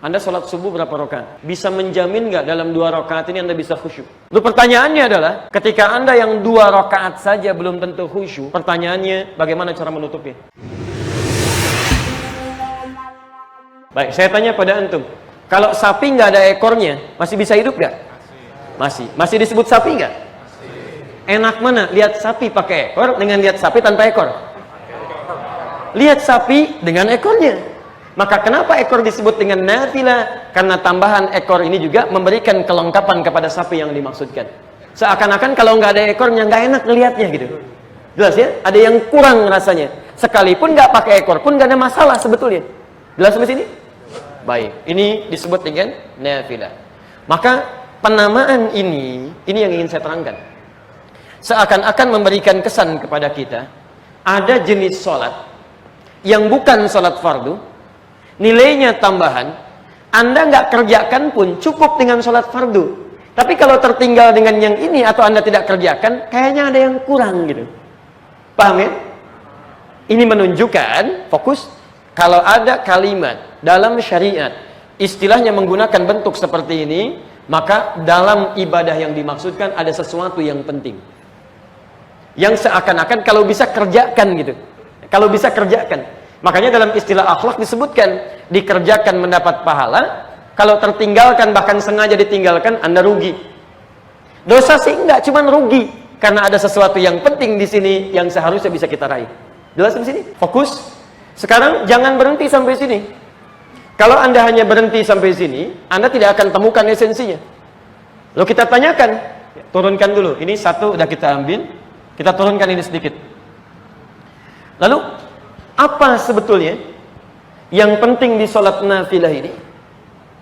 Anda sholat subuh berapa rakaat? Bisa menjamin nggak dalam 2 rakaat ini Anda bisa khusyuk? Lalu pertanyaannya adalah, ketika Anda yang 2 rakaat saja belum tentu khusyuk, pertanyaannya bagaimana cara menutupnya? Baik, saya tanya pada antum, kalau sapi nggak ada ekornya, masih bisa hidup nggak? Masih. Masih disebut sapi nggak? Enak mana? Lihat sapi pakai ekor dengan lihat sapi tanpa ekor? Lihat sapi dengan ekornya. Maka kenapa ekor disebut dengan nafilah? Karena tambahan ekor ini juga memberikan kelengkapan kepada sapi yang dimaksudkan. Seakan-akan kalau nggak ada ekornya nggak enak ngelihatnya gitu. Jelas ya? Ada yang kurang rasanya. Sekalipun nggak pakai ekor pun nggak ada masalah sebetulnya. Jelas sampai sini? Baik. Ini disebut dengan nafilah. Maka penamaan ini yang ingin saya terangkan. Seakan-akan memberikan kesan kepada kita ada jenis sholat yang bukan sholat fardu. Nilainya tambahan, Anda nggak kerjakan pun cukup dengan sholat fardu. Tapi kalau tertinggal dengan yang ini atau Anda tidak kerjakan, kayaknya ada yang kurang gitu. Paham ya? Ini menunjukkan fokus. Kalau ada kalimat dalam syariat istilahnya menggunakan bentuk seperti ini, maka dalam ibadah yang dimaksudkan ada sesuatu yang penting, yang seakan-akan kalau bisa kerjakan gitu. Kalau bisa kerjakan. Makanya dalam istilah akhlak disebutkan, dikerjakan mendapat pahala, kalau tertinggalkan bahkan sengaja ditinggalkan, Anda rugi. Dosa sih enggak, cuman rugi karena ada sesuatu yang penting di sini yang seharusnya bisa kita raih. Jelas di sini? Fokus. Sekarang jangan berhenti sampai sini. Kalau Anda hanya berhenti sampai sini, Anda tidak akan temukan esensinya. Lalu kita tanyakan, turunkan dulu. Ini satu udah kita ambil, kita turunkan ini sedikit. Lalu apa sebetulnya yang penting di sholat nafilah ini?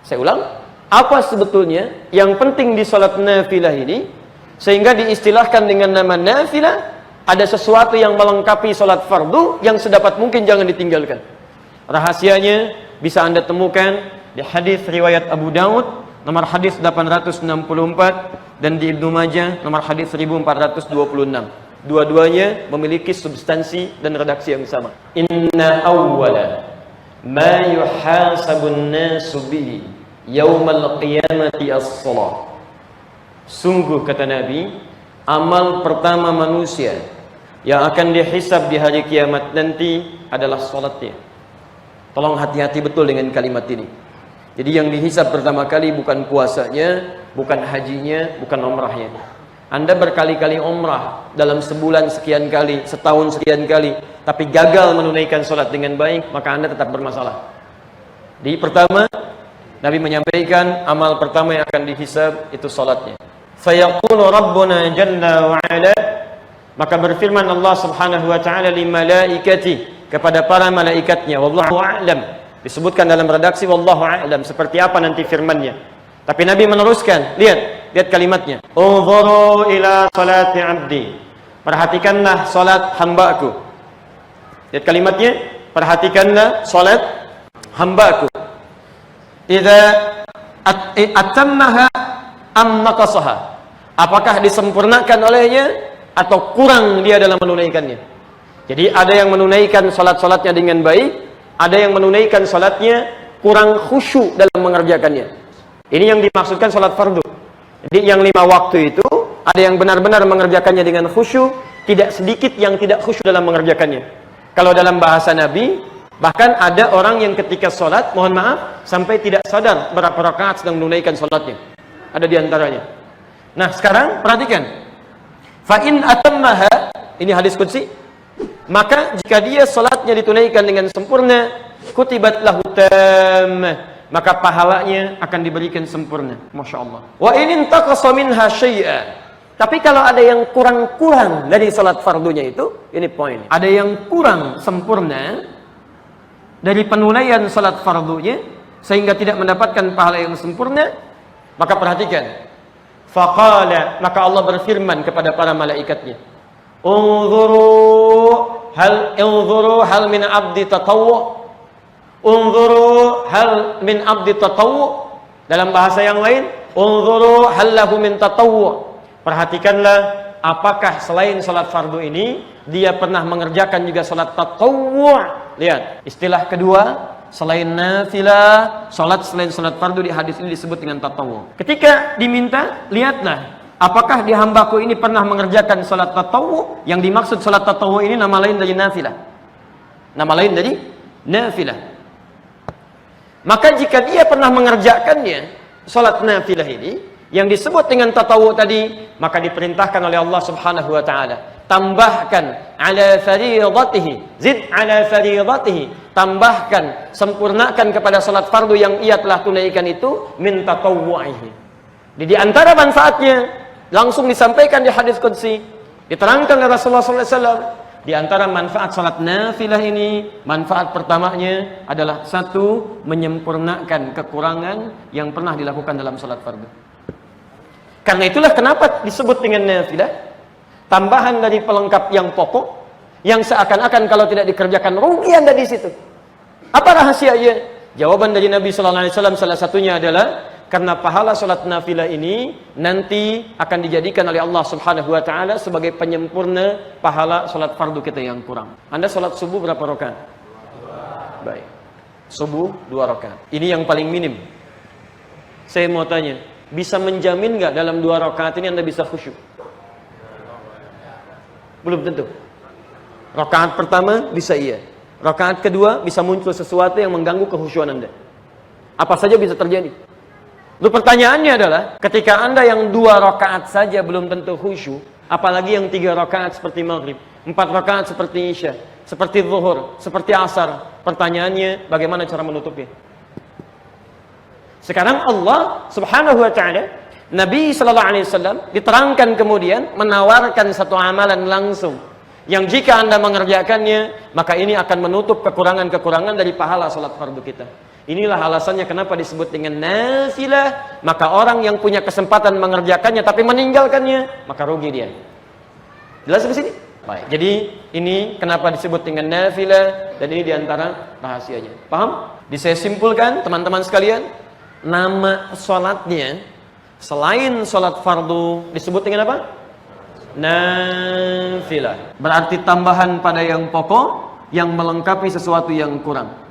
Saya ulang, apa sebetulnya yang penting di sholat nafilah ini sehingga diistilahkan dengan nama nafilah? Ada sesuatu yang melengkapi sholat fardu yang sedapat mungkin jangan ditinggalkan. Rahasianya bisa Anda temukan di hadis riwayat Abu Daud nomor hadis 864 dan di Ibnu Majah nomor hadis 1426. Dua-duanya memiliki substansi dan redaksi yang sama. Inna awwala ma yuhasabun nasu bihi yaumal qiyamati as-shalah. Sungguh kata Nabi, amal pertama manusia yang akan dihisab di hari kiamat nanti adalah salatnya. Tolong hati-hati betul dengan kalimat ini. Jadi yang dihisab pertama kali bukan puasanya, bukan hajinya, bukan umrahnya. Anda berkali-kali umrah dalam sebulan sekian kali, setahun sekian kali, tapi gagal menunaikan sholat dengan baik, maka Anda tetap bermasalah. Di pertama, Nabi menyampaikan amal pertama yang akan dihisab itu sholatnya. Fayaqulu Rabbuna Jalla wa'ala, maka berfirman Allah subhanahu wa ta'ala li malaikati, kepada para malaikatnya, wallahu a'lam. Disebutkan dalam redaksi wallahu a'lam, seperti apa nanti firmannya. Tapi Nabi meneruskan, lihat kalimatnya. Unzuru ila salati abdi. Perhatikanlah salat hambaku. Lihat kalimatnya, perhatikanlah salat hambaku. Idza atammaha am naqasaha. Apakah disempurnakan olehnya atau kurang dia dalam menunaikannya? Jadi ada yang menunaikan salat-salatnya dengan baik, ada yang menunaikan salatnya kurang khusyuk dalam mengerjakannya. Ini yang dimaksudkan sholat fardu. Jadi yang 5 waktu itu ada yang benar-benar mengerjakannya dengan khusyuk, tidak sedikit yang tidak khusyuk dalam mengerjakannya. Kalau dalam bahasa Nabi, bahkan ada orang yang ketika sholat, mohon maaf, sampai tidak sadar berapa rakaat sedang menunaikan sholatnya. Ada di antaranya. Nah sekarang perhatikan. Fa'in atammaha, ini hadis qudsi, maka jika dia sholatnya ditunaikan dengan sempurna, kutibat lahu tammah, maka pahalanya akan diberikan sempurna. Masya Allah. Wa in intaqasa minha syai'a. Tapi kalau ada yang kurang-kurang dari salat fardunya itu, ini poin. Ada yang kurang sempurna dari penunaian salat fardunya sehingga tidak mendapatkan pahala yang sempurna, maka perhatikan. Faqala, maka Allah berfirman kepada para malaikatnya, Unzuru hal min abdi tatawwu. Unzuru hal min abdi tatawwu. Dalam bahasa yang lain, unzuru hal lahu min tatawwu. Perhatikanlah apakah selain salat fardu ini dia pernah mengerjakan juga salat tatawwu. Lihat, istilah kedua selain nafilah, salat selain salat fardu di hadis ini disebut dengan tatawwu. Ketika diminta, lihatlah apakah di hambaku ini pernah mengerjakan salat tatawwu? Yang dimaksud salat tatawwu ini nama lain dari nafilah. Nama lain dari nafilah. Maka jika dia pernah mengerjakannya, salat nafilah ini yang disebut dengan tatawwu tadi, maka diperintahkan oleh Allah Subhanahu wa taala, tambahkan ala fardhatihi, zid ala fardhatihi, tambahkan, sempurnakan kepada salat fardu yang ia telah tunaikan itu min tatawwu'ihi. Di antara manfaatnya langsung disampaikan di hadis qudsi, diterangkan oleh Rasulullah SAW. Di antara manfaat salat nafilah ini, manfaat pertamanya adalah satu, menyempurnakan kekurangan yang pernah dilakukan dalam salat fardu. Karena itulah kenapa disebut dengan nafilah, tambahan dari pelengkap yang pokok, yang seakan-akan kalau tidak dikerjakan rugi Anda di situ. Apa rahasianya? Jawaban dari Nabi sallallahu alaihi wasallam salah satunya adalah karena pahala salat nafilah ini nanti akan dijadikan oleh Allah Subhanahu wa taala sebagai penyempurna pahala salat fardu kita yang kurang. Anda salat subuh berapa rakaat? Baik. Subuh 2 rakaat. Ini yang paling minim. Saya mau tanya, bisa menjamin nggak dalam 2 rakaat ini Anda bisa khusyuk? Belum tentu. Rakaat pertama bisa iya. Rakaat kedua bisa muncul sesuatu yang mengganggu kekhusyuan Anda. Apa saja bisa terjadi. Lalu pertanyaannya adalah, ketika Anda yang 2 rakaat saja belum tentu khusyuk, apalagi yang 3 rakaat seperti maghrib, 4 rakaat seperti isya, seperti zuhur, seperti asar. Pertanyaannya, bagaimana cara menutupnya? Sekarang Allah Subhanahu wa taala, Nabi sallallahu alaihi wasallam diterangkan kemudian menawarkan satu amalan langsung yang jika Anda mengerjakannya, maka ini akan menutup kekurangan-kekurangan dari pahala salat fardu kita. Inilah alasannya kenapa disebut dengan nafilah. Maka orang yang punya kesempatan mengerjakannya tapi meninggalkannya, maka rugi dia. Jelas di sini? Baik. Jadi ini kenapa disebut dengan nafilah, dan ini diantara rahasianya. Paham? Saya simpulkan teman-teman sekalian, nama salatnya selain salat fardu disebut dengan apa? Nafilah. Berarti tambahan pada yang pokok yang melengkapi sesuatu yang kurang.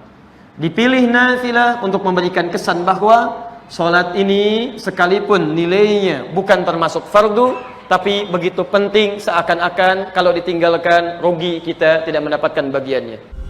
Dipilih nafilah untuk memberikan kesan bahwa salat ini sekalipun nilainya bukan termasuk fardu, tapi begitu penting seakan-akan kalau ditinggalkan rugi kita tidak mendapatkan bagiannya.